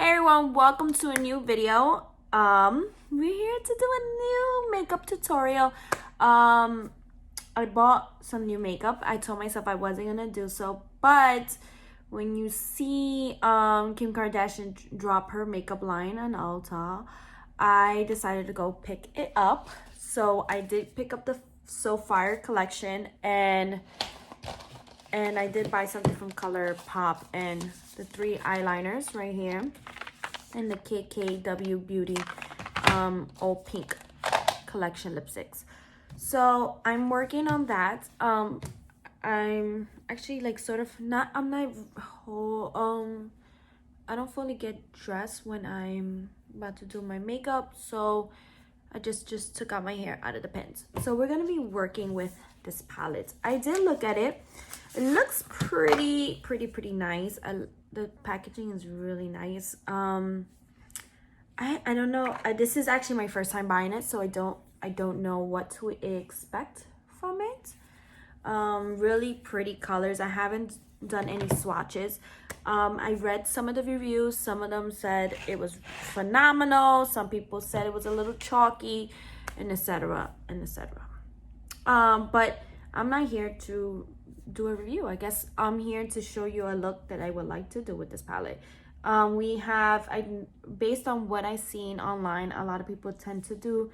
Hey everyone, welcome to a new video. We're here to do a new makeup tutorial. I bought some new makeup. I told myself I wasn't gonna do so, but when you see Kim Kardashian drop her makeup line on Ulta, I decided to go pick it up. So I did pick up the So Fire collection, and I did buy something from ColourPop and the 3 eyeliners right here and the KKW Beauty all pink collection lipsticks. So I'm working on that. I'm actually like sort of not, I'm not whole, I don't fully get dressed when I'm about to do my makeup, so I just took out my hair out of the pins. So we're gonna be working with this palette. I did look at it. It looks pretty nice. The packaging is really nice. I don't know. This is actually my first time buying it, so I don't know what to expect from it. Really pretty colors. I haven't done any swatches. I read some of the reviews. Some of them said it was phenomenal. Some people said it was a little chalky, and etc. But I'm not here to do a review. I guess I'm here to show you a look that I would like to do with this palette. Based on what I've seen online, a lot of people tend to do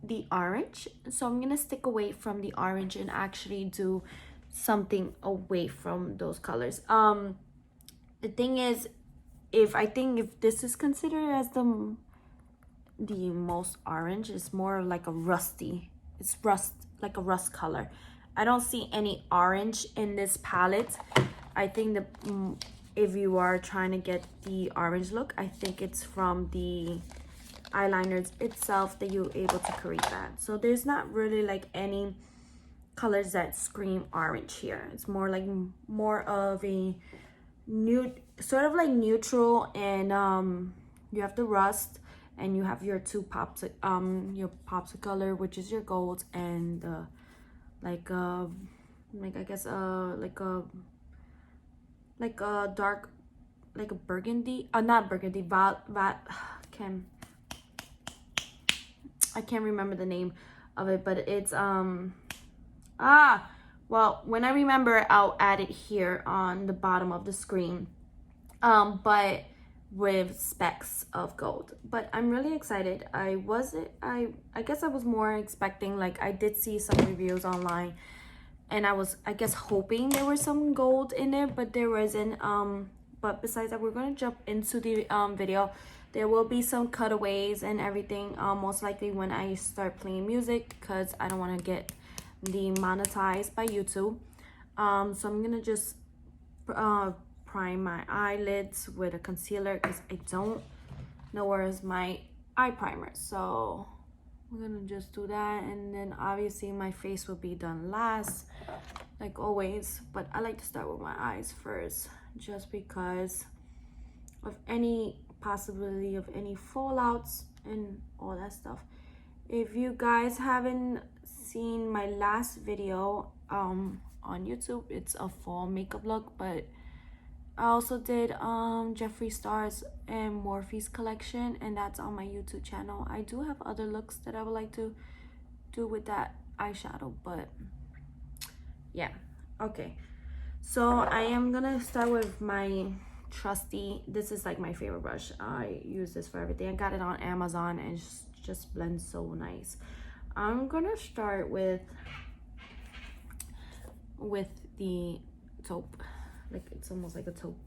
the orange, so I'm gonna stick away from the orange and actually do something away from those colors. The thing is, if this is considered as the most orange, it's more like a rusty, like a rust color. I don't see any orange in this palette. I think if you are trying to get the orange look, I think it's from the eyeliners itself that you're able to create that. So there's not really like any colors that scream orange here. It's more of a nude, sort of like neutral, and you have the rust, and you have your two pops, your pops of color, which is your gold, and the like I guess like a dark, like a burgundy, not burgundy, I can't remember the name of it, but it's well, when I remember, I'll add it here on the bottom of the screen, but with specks of gold. But I'm really excited. I guess I was more expecting, like, I did see some reviews online, and I was, I guess, hoping there was some gold in it, but there wasn't. But besides that, we're gonna jump into the video. There will be some cutaways and everything, most likely when I start playing music, because I don't want to get demonetized by YouTube. So I'm gonna just prime my eyelids with a concealer, because I don't know where is my eye primer. So we're gonna just do that, and then obviously my face will be done last, like always, but I like to start with my eyes first, just because of any possibility of any fallouts and all that stuff. If you guys haven't seen my last video on YouTube, it's a fall makeup look, but I also did Jeffree Star's and Morphe's collection, and that's on my YouTube channel. I do have other looks that I would like to do with that eyeshadow, but yeah. Okay, so I am gonna start with my trusty, this is like my favorite brush. I use this for everything. I got it on Amazon, and it just blends so nice. I'm gonna start with the taupe, like it's almost like a taupe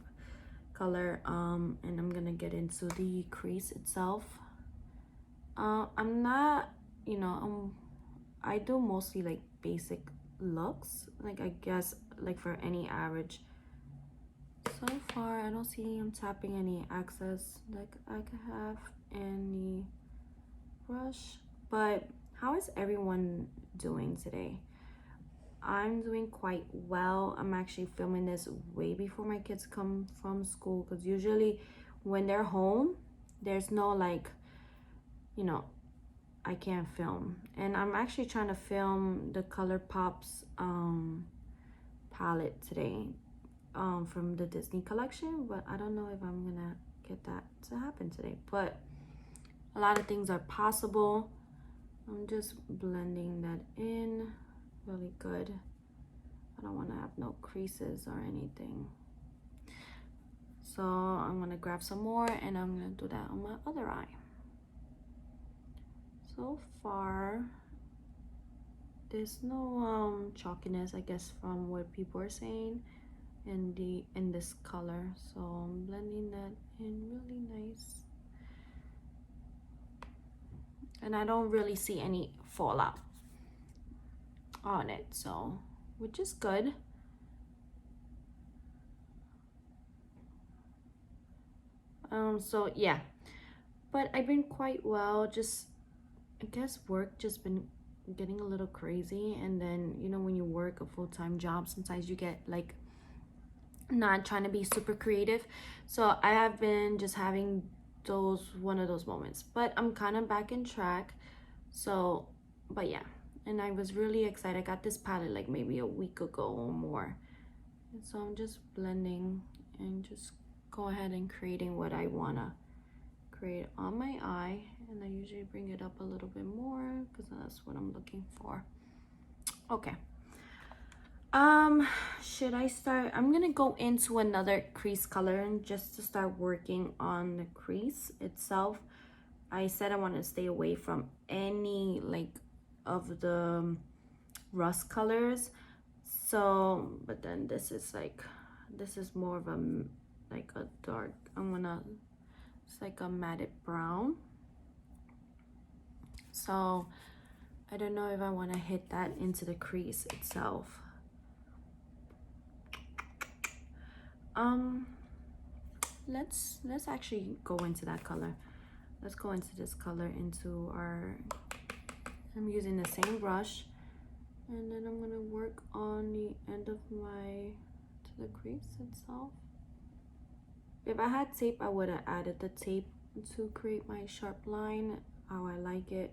color, and I'm gonna get into the crease itself. I'm not, I do mostly like basic looks, like I guess like for any average. So far I don't see I'm tapping any excess like I could have in the brush. But how is everyone doing today? I'm doing quite well. I'm actually filming this way before my kids come from school, because usually when they're home, there's no like, I can't film. And I'm actually trying to film the ColourPop's palette today, from the Disney collection, but I don't know if I'm gonna get that to happen today, but a lot of things are possible. I'm just blending that in really good. I don't want to have no creases or anything. So I'm gonna grab some more and I'm gonna do that on my other eye. So far, there's no chalkiness, I guess, from what people are saying in this color. So I'm blending that in really nice. And I don't really see any fallout on it, so which is good. So yeah, but I've been quite well. Just, I guess work just been getting a little crazy, and then, you know, when you work a full-time job, sometimes you get like not trying to be super creative. So I have been just having one of those moments, but I'm kind of back in track. So, but yeah, and I was really excited. I got this palette like maybe a week ago or more, and so I'm just blending and just go ahead and creating what I wanna create on my eye. And I usually bring it up a little bit more because that's what I'm looking for. Okay, should I start? I'm gonna go into another crease color and just to start working on the crease itself. I said I want to stay away from any like of the rust colors. So, but then this is more of a like a dark, it's like a matted brown. So I don't know if I want to hit that into the crease itself. Let's actually go into that color. Let's go into this color, into our, I'm using the same brush, and then I'm gonna work on the end of to the crease itself. If I had tape, I would have added the tape to create my sharp line how I like it,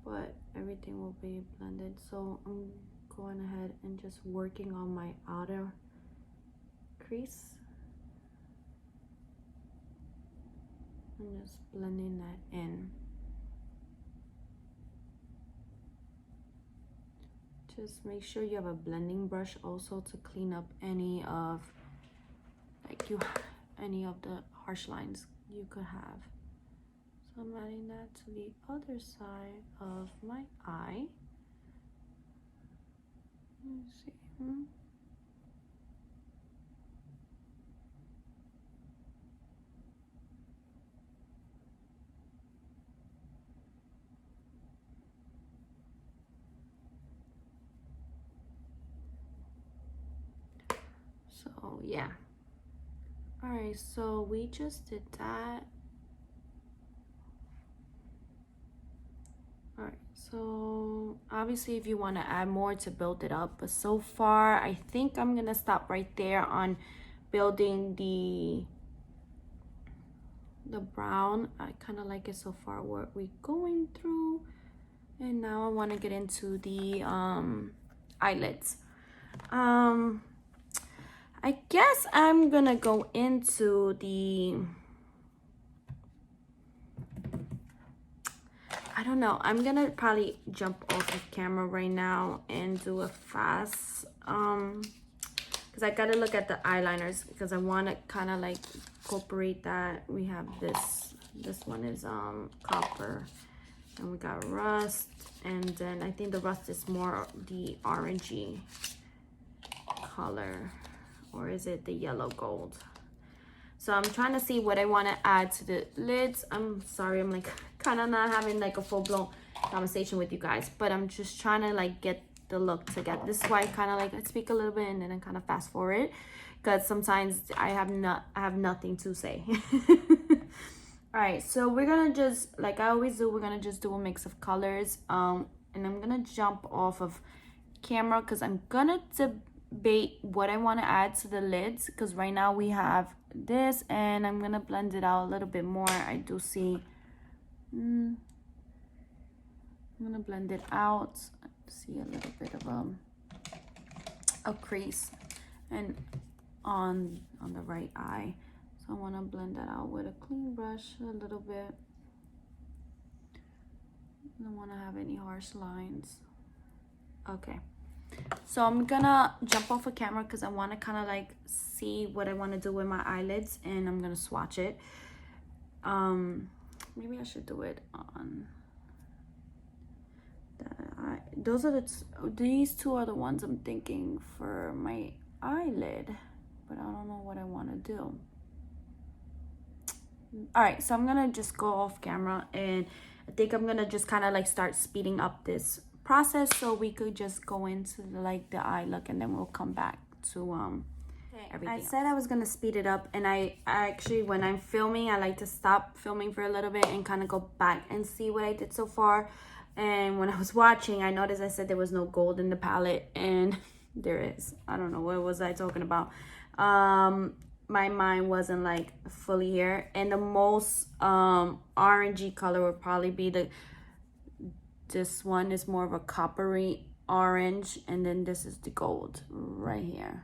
but everything will be blended. So I'm going ahead and just working on my outer crease. I'm just blending that in. Just make sure you have a blending brush also to clean up any of the harsh lines you could have. So I'm adding that to the other side of my eye. Let's see. So yeah. All right, so we just did that. All right, so obviously if you want to add more to build it up, but so far I think I'm gonna stop right there on building the brown. I kind of like it so far, what we're going through. And now I want to get into the eyelids. I guess I'm gonna go into the, I don't know, I'm gonna probably jump off of camera right now and do a fast, because I gotta look at the eyeliners, because I want to kind of like incorporate that. We have this one is copper, and we got rust, and then I think the rust is more the orangey color, or is it the yellow gold? So I'm trying to see what I want to add to the lids. I'm sorry, I'm like kind of not having like a full-blown conversation with you guys, but I'm just trying to like get the look together. This is why I kind of like, I speak a little bit and then I kind of fast forward, because sometimes I have nothing to say. All right, so we're gonna just, like I always do, we're gonna just do a mix of colors, and I'm gonna jump off of camera because I'm gonna debate what I want to add to the lids, because right now we have this, and I'm gonna blend it out a little bit more. I do see, I'm gonna blend it out, see a little bit of a crease and on the right eye. So I want to blend that out with a clean brush a little bit. I don't want to have any harsh lines. Okay. So I'm gonna jump off a camera because I want to kind of like see what I want to do with my eyelids, and I'm gonna swatch it. Maybe I should do it on those are these two are the ones I'm thinking for my eyelid, but I don't know what I want to do. All right, so I'm gonna just go off camera, and I think I'm gonna just kind of like start speeding up this process so we could just go into like the eye look, and then we'll come back to everything. I said I was gonna speed it up, and I actually, when I'm filming, I like to stop filming for a little bit and kind of go back and see what I did so far. And when I was watching, I noticed I said there was no gold in the palette, and there is. I don't know, what was I talking about? My mind wasn't like fully here, and the most orangey color would probably be this one is more of a coppery orange, and then this is the gold right here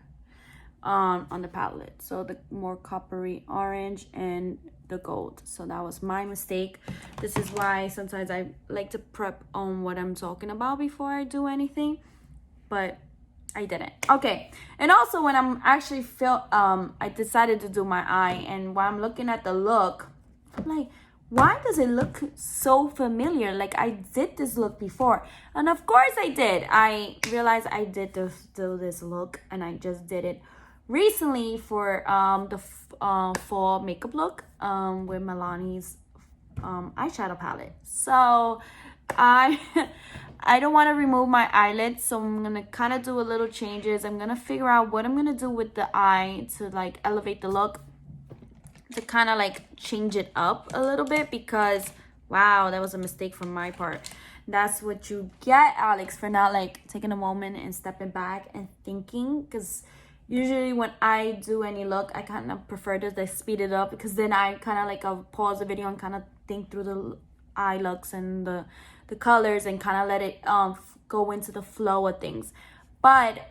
on the palette. So the more coppery orange and the gold. So that was my mistake. This is why sometimes I like to prep on what I'm talking about before I do anything, but I didn't. Okay. And also when I'm actually I decided to do my eye, and while I'm looking at the look, I'm like, why does it look so familiar? Like I did this look before. And of course I did. I realized I did do this look, and I just did it recently for the fall makeup look with Milani's eyeshadow palette. So I don't want to remove my eyelids, so I'm gonna kind of do a little changes. I'm gonna figure out what I'm gonna do with the eye to like elevate the look, to kind of like change it up a little bit, because wow, that was a mistake from my part. That's what you get, Alex, for not like taking a moment and stepping back and thinking, because usually when I do any look, I kind of prefer to like speed it up, because then I kind of like I'll pause the video and kind of think through the eye looks and the colors, and kind of let it go into the flow of things. But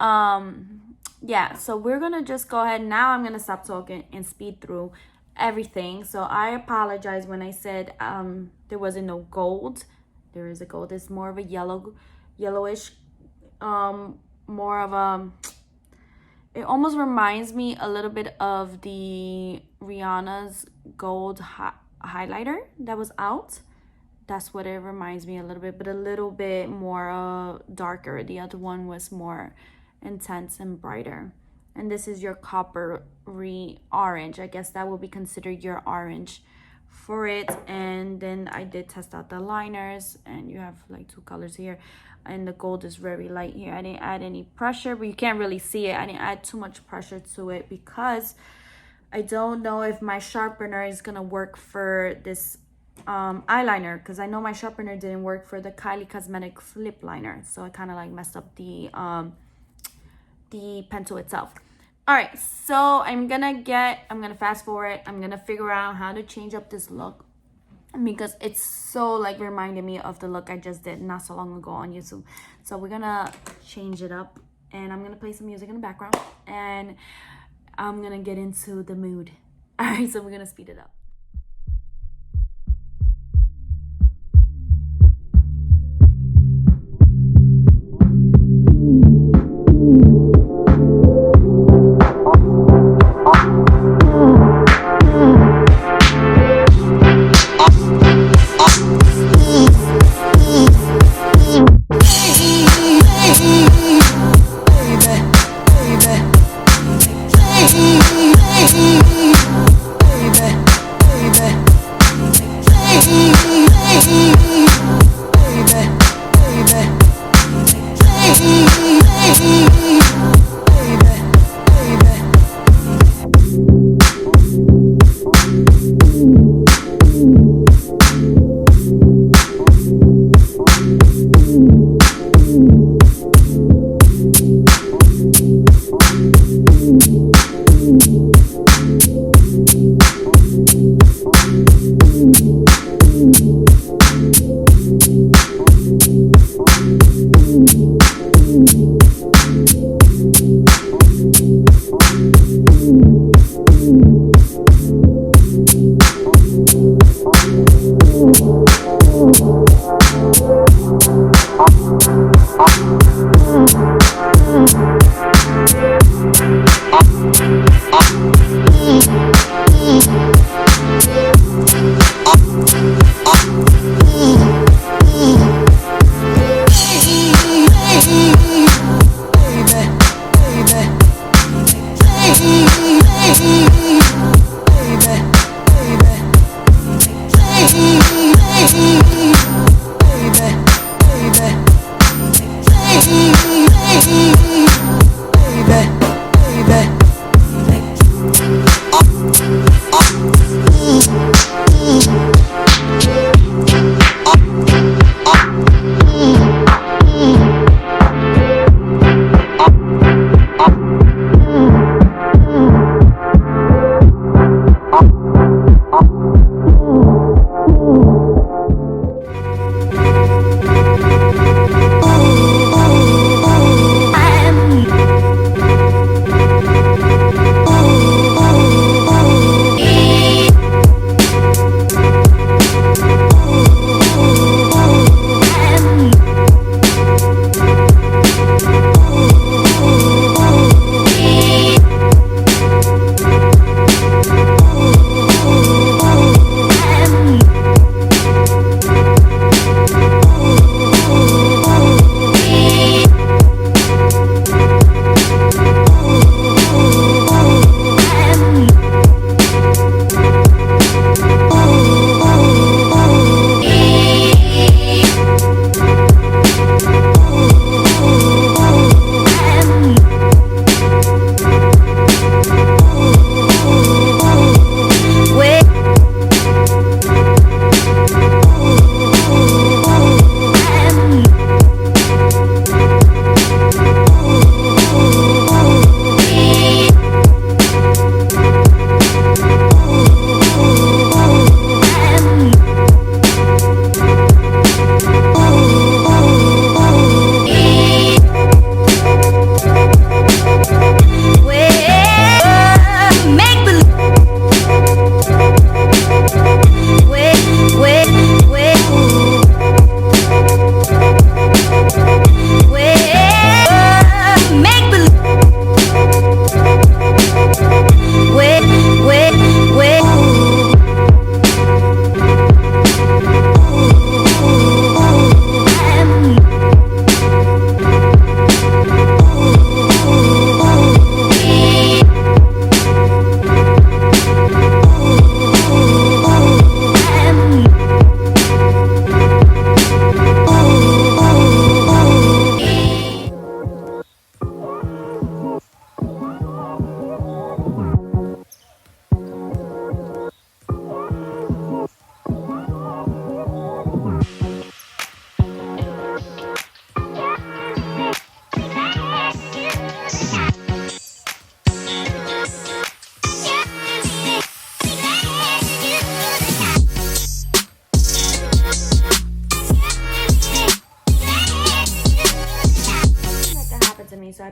yeah, so we're gonna just go ahead now. I'm gonna stop talking and speed through everything. So I apologize when I said there wasn't no gold. There is a gold. It's more of a yellowish, more of a, it almost reminds me a little bit of the Rihanna's gold highlighter that was out. That's what it reminds me a little bit, but a little bit more darker. The other one was more intense and brighter. And this is your coppery orange. I guess that will be considered your orange for it. And then I did test out the liners, and you have like two colors here, and the gold is very light here. I didn't add any pressure, but you can't really see it. I didn't add too much pressure to it because I don't know if my sharpener is gonna work for this eyeliner, because I know my sharpener didn't work for the Kylie Cosmetics lip liner, so I kind of like messed up the pencil itself. All right, so I'm gonna fast forward. I'm gonna figure out how to change up this look, because it's so like reminding me of the look I just did not so long ago on YouTube. So we're gonna change it up, and I'm gonna play some music in the background, and I'm gonna get into the mood. All right, so we're gonna speed it up.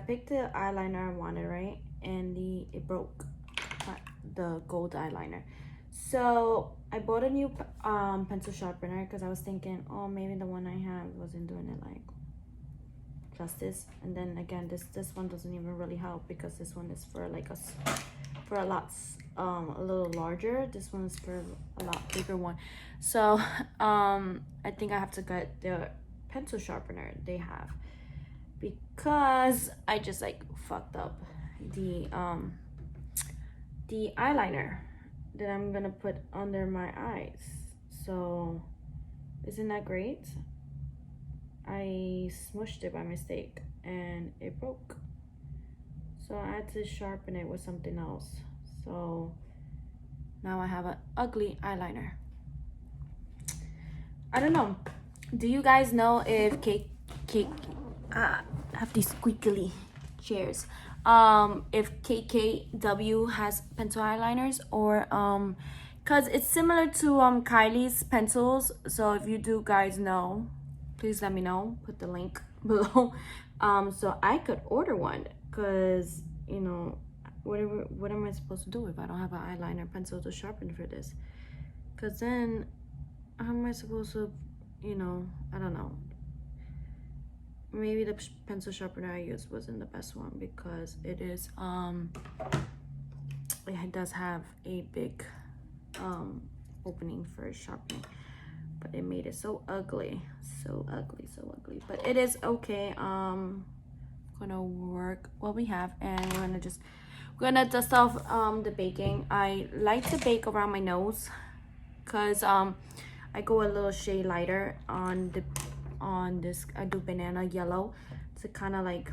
picked the eyeliner I wanted, right? And it broke, the gold eyeliner. So I bought a new pencil sharpener because I was thinking, oh, maybe the one I had wasn't doing it like justice. And then again, this one doesn't even really help because this one is for like a lot a little larger. This one is for a lot bigger one. So I think I have to get the pencil sharpener they have, because I just like fucked up the eyeliner that I'm gonna put under my eyes. So isn't that great? I smushed it by mistake and it broke, so I had to sharpen it with something else. So now I have an ugly eyeliner. I don't know, do you guys know if I have these squeakly chairs, if KKW has pencil eyeliners, or because it's similar to Kylie's pencils. So if you do guys know, please let me know, put the link below, so I could order one, because you know, what am I supposed to do if I don't have an eyeliner pencil to sharpen for this? Because then how am I supposed to, you know, I don't know, maybe the pencil sharpener I used wasn't the best one, because it is it does have a big opening for sharpening, but it made it so ugly, so ugly. But it is okay. Gonna work what we have, and we're gonna dust off the baking. I like to bake around my nose because I go a little shade lighter on this. I do banana yellow to kind of like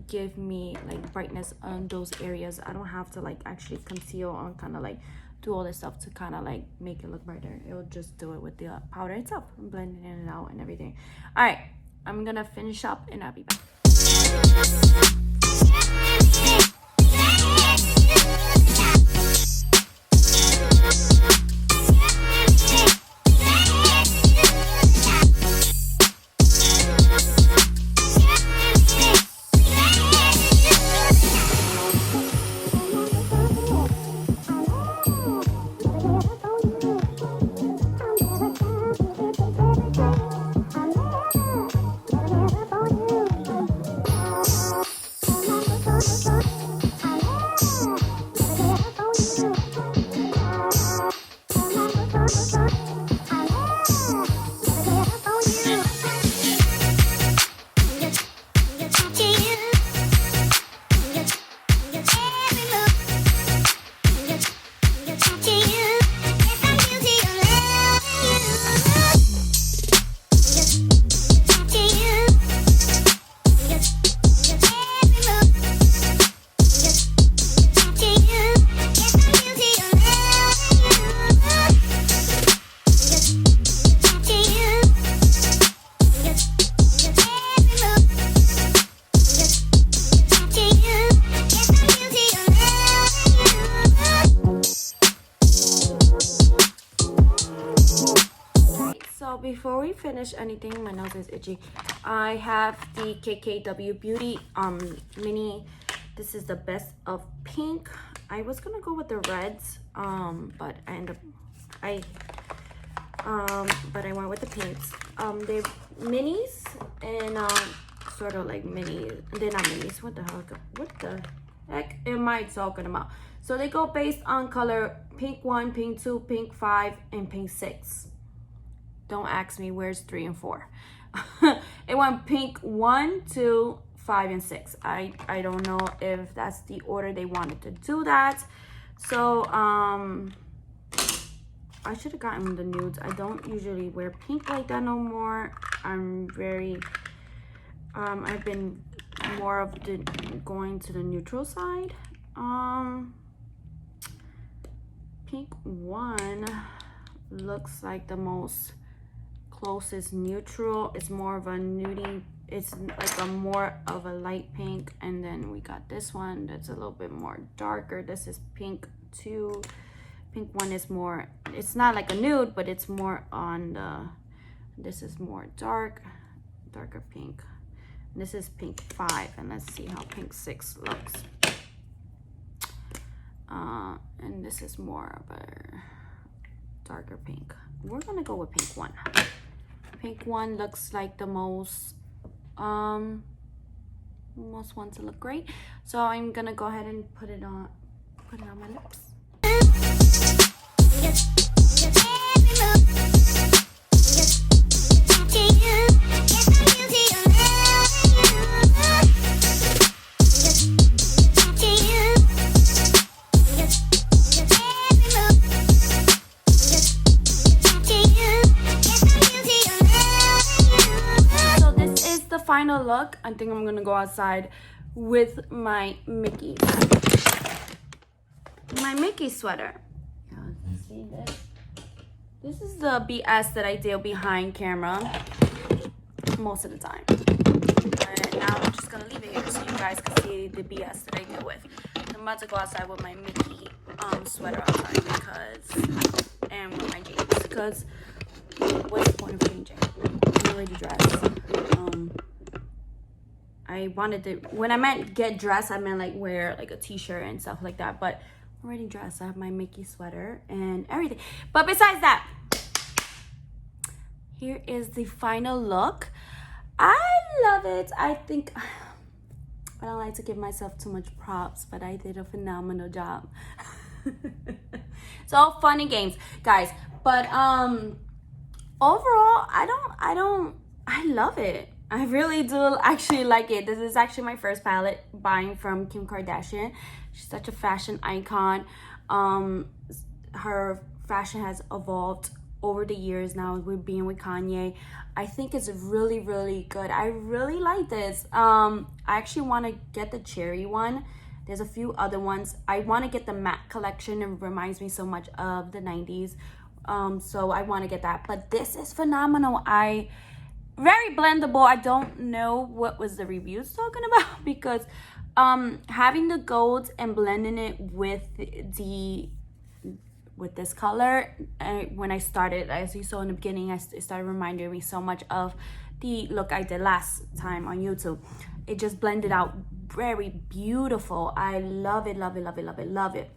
give me like brightness on those areas. I don't have to like actually conceal or kind of like do all this stuff to kind of like make it look brighter. It'll just do it with the powder itself, blending it out and everything. All right, I'm gonna finish up and I'll be back. Before we finish anything, my nose is itchy. I have the KKW Beauty mini. This is the best of pink. I was gonna go with the reds, but I went with the pinks. They're minis and sort of like mini. They're not minis. What the heck am I talking about? So they go based on color: pink 1, pink 2, pink 5, and pink 6. Don't ask me where's 3 and 4. It went pink 1, 2, 5, and 6. I don't know if that's the order they wanted to do that. So I should have gotten the nudes. I don't usually wear pink like that no more. I'm very I've been more of the going to the neutral side. Pink 1 looks like the most closest neutral. It's more of a nudie, it's like a more of a light pink. And then we got this one that's a little bit more darker. This is pink 2. Pink 1 is more, it's not like a nude, but it's more on the, this is more darker pink. This is pink 5, and let's see how pink 6 looks. And this is more of a darker pink. We're gonna go with pink 1. Pink 1 looks like the most one to look great. So I'm gonna go ahead and put it on my lips. Final look. I think I'm gonna go outside with my Mickey sweater. See this? This is the BS that I do behind camera most of the time. And now I'm just gonna leave it here so you guys can see the BS that I deal with. I'm about to go outside with my Mickey sweater outside and with my jeans, because what's the point of changing? I'm already dressed. I wanted to, when I meant get dressed, I meant like wear like a t-shirt and stuff like that, but I'm already dressed. I have my Mickey sweater and everything. But besides that, here is the final look. I love it. I think, I don't like to give myself too much props, but I did a phenomenal job. It's all fun and games, guys. But overall, I love it. I really do actually like it. This is actually my first palette buying from Kim Kardashian. She's such a fashion icon. Her fashion has evolved over the years now with being with Kanye. I think it's really, really good. I really like this. I actually want to get the cherry one. There's a few other ones. I want to get the matte collection. It reminds me so much of the 90s. So I want to get that. But this is phenomenal. Very blendable. I don't know what was the reviews talking about, because having the gold and blending it with this color, when I started, as you saw in the beginning, it started reminding me so much of the look I did last time on YouTube. It just blended out very beautiful. I love it, love it, love it, love it, love it.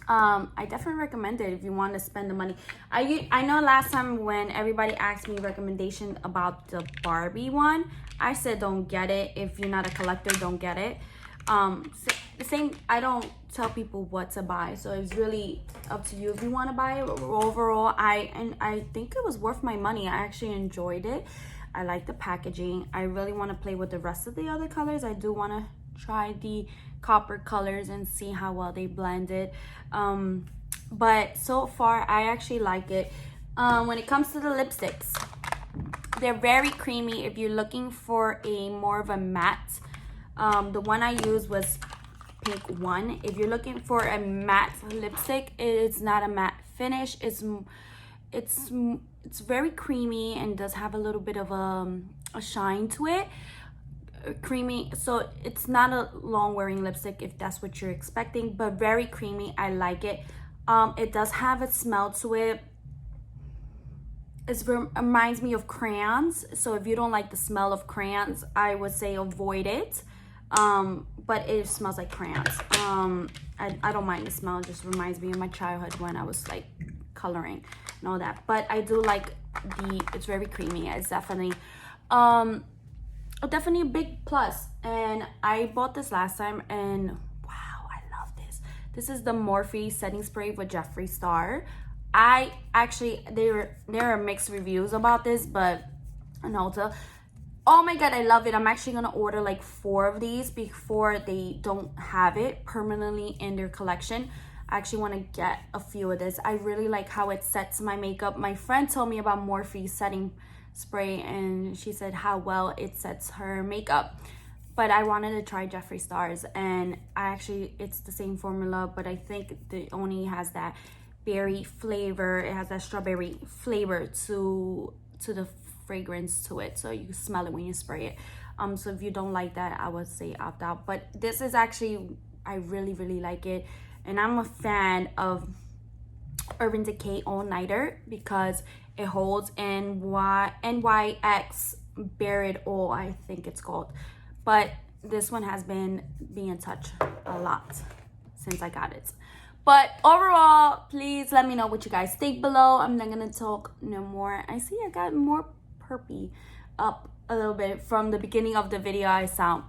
I definitely recommend it if you want to spend the money. I know last time when everybody asked me recommendation about the Barbie one, I said don't get it. If you're not a collector, don't get it. The same, I don't tell people what to buy, so it's really up to you if you want to buy it. Overall, I think it was worth my money. I actually enjoyed it. I like the packaging. I really want to play with the rest of the other colors. I do want to try the copper colors and see how well they blended. But so far I actually like it. When it comes to the lipsticks, they're very creamy. If you're looking for a more of a matte, the one I used was pink 1. If you're looking for a matte lipstick, it's not a matte finish. It's very creamy and does have a little bit of a shine to it. Creamy, so it's not a long wearing lipstick if that's what you're expecting, but very creamy. I like it. It does have a smell to it. It reminds me of crayons, so if you don't like the smell of crayons, I would say avoid it. But it smells like crayons. I don't mind the smell. It just reminds me of my childhood when I was like coloring and all that. But I do like it's very creamy. It's definitely a big plus. And I bought this last time and wow, I love this. This is the Morphe setting spray with Jeffree Star. I actually, there are mixed reviews about this, but on Ulta, oh my god, I love it. I'm actually gonna order like 4 of these before they don't have it permanently in their collection. I actually want to get a few of this. I really like how it sets my makeup. My friend told me about Morphe setting spray and she said how well it sets her makeup, but I wanted to try Jeffree Star's, and it's the same formula, but I think it only has that berry flavor. It has that strawberry flavor to the fragrance to it, so you can smell it when you spray it. So if you don't like that, I would say opt out. But this is actually, I really like it, and I'm a fan of Urban Decay All Nighter because it holds NYX Bare It All, I think it's called. But this one has been being touched a lot since I got it. But overall, please let me know what you guys think below. I'm not gonna talk no more. I see I got more perpy up a little bit from the beginning of the video. I sound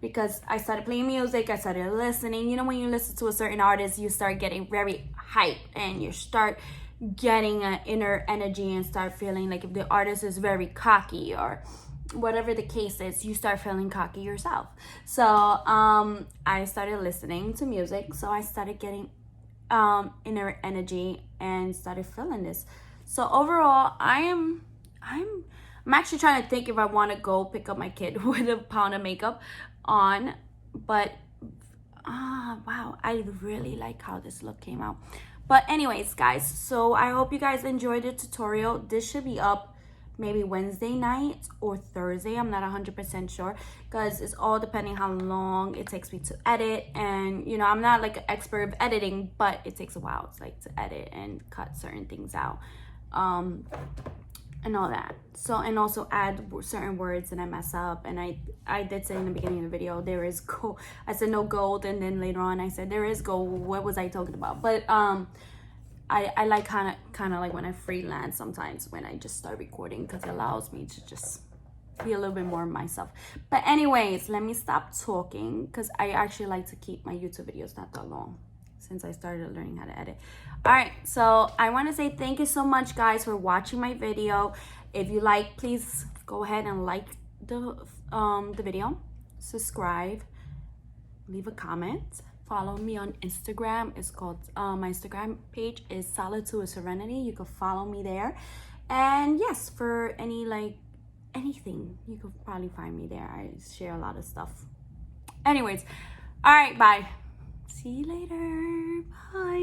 because I started playing music, I started listening. You know, when you listen to a certain artist, you start getting very hyped and you start getting an inner energy and start feeling like if the artist is very cocky or whatever the case is, you start feeling cocky yourself. So I started listening to music, so I started getting inner energy and started feeling this. So overall, I'm actually trying to think if I want to go pick up my kid with a pound of makeup on, but wow, I really like how this look came out. But anyways, guys, so I hope you guys enjoyed the tutorial. This should be up maybe Wednesday night or Thursday. I'm not 100% sure because it's all depending how long it takes me to edit. And you know, I'm not like an expert of editing, but it takes a while. It's like to edit and cut certain things out and all that. So, and also add certain words and I mess up. And I did say in the beginning of the video, there is gold. I said no gold, and then later on I said there is gold. What was I talking about? But I like kind of like when I freelance sometimes when I just start recording, because it allows me to just be a little bit more myself. But anyways, let me stop talking because I actually like to keep my YouTube videos not that long since I started learning how to edit. All right, so I want to say thank you so much, guys, for watching my video. If you like, please go ahead and like the video, subscribe, leave a comment. Follow me on Instagram. It's called my Instagram page is Solitude with Serenity. You can follow me there. And yes, for any like anything, you could probably find me there. I share a lot of stuff. Anyways, all right, bye. See you later. Bye.